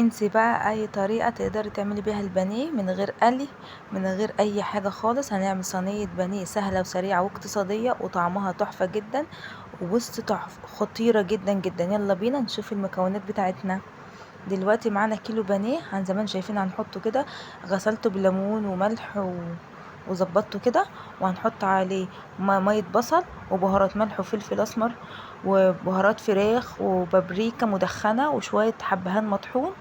انسي بقى اي طريقة تقدري تعملي بيها البانيه من غير قلي، من غير اي حاجة خالص. هنعمل صينية بانيه سهلة وسريعة واقتصادية وطعمها تحفة جدا، وبص تحفة خطيرة جدا جدا. يلا بينا نشوف المكونات بتاعتنا. دلوقتي معانا كيلو بانيه، عن زمان شايفين هنحطه كده، غسلته بليمون وملح وظبطته كده، وهنحط عليه مية بصل وبهارات ملح وفلفل اسمر وبهارات فراخ وبابريكا مدخنة وشوية حبهان مطحون.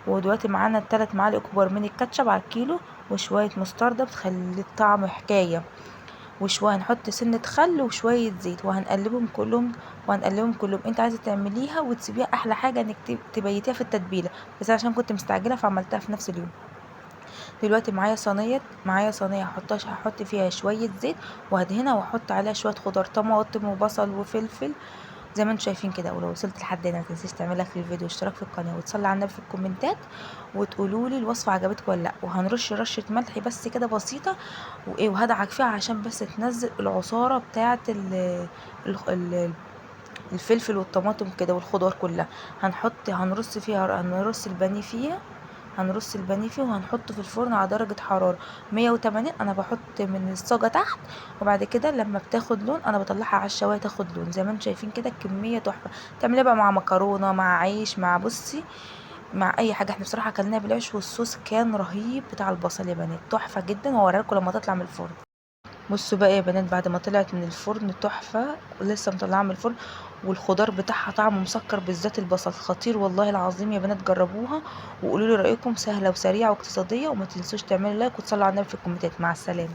ودلوقتي معانا 3 معالق كبار من الكاتشب على الكيلو، وشوية مستردة بتخلي الطعم حكاية، وشوية هنحط سنة خل وشوية زيت، وهنقلبهم كلهم. انت عايزة تعمليها وتسيبيها، احلى حاجة انك تبيتيها في التتبيلة، بس عشان كنت مستعجلة فعملتها في نفس اليوم. دلوقتي معايا صينية هحط فيها شوية زيت وهدهنها، واحط عليها شوية خضار، طماطم وبصل وفلفل زي ما انتم شايفين كده. ولو وصلت لحد هنا متنسيش تعمل لايك للفيديو واشتراك في القناه وتصلي على النبي في الكومنتات، وتقولوا لي الوصفه عجبتكم ولا لا. وهنرش رشه ملح بس كده بسيطه، وهدعك فيها عشان بس تنزل العصاره بتاعه الفلفل والطماطم كده والخضار كلها. هنرص البانيه فيه وهنحطه في الفرن على درجة حرارة 180. انا بحط من الصاجة تحت، وبعد كده لما بتاخد لون انا بطلعها على الشواية تاخد لون. زي ما انتم شايفين كده الكمية تحفة. تعمليها بقى مع مكرونة، مع عيش، مع بصي، مع اي حاجة. احنا بصراحة اكلناها بالعيش، والصوص كان رهيب بتاع البصل يا بنات، تحفة جدا. وهوريها لكم لما تطلع من الفرن. بصوا بقى يا بنات بعد ما طلعت من الفرن تحفة، ولسه مطلعها من الفرن، والخضار بتاعها طعمه مسكر، بالذات البصل خطير والله العظيم. يا بنات جربوها وقولوا لي رأيكم، سهلة وسريعة واقتصادية. وما تنسوش تعملوا لايك وتصلوا على النبي في الكومنتات. مع السلامة.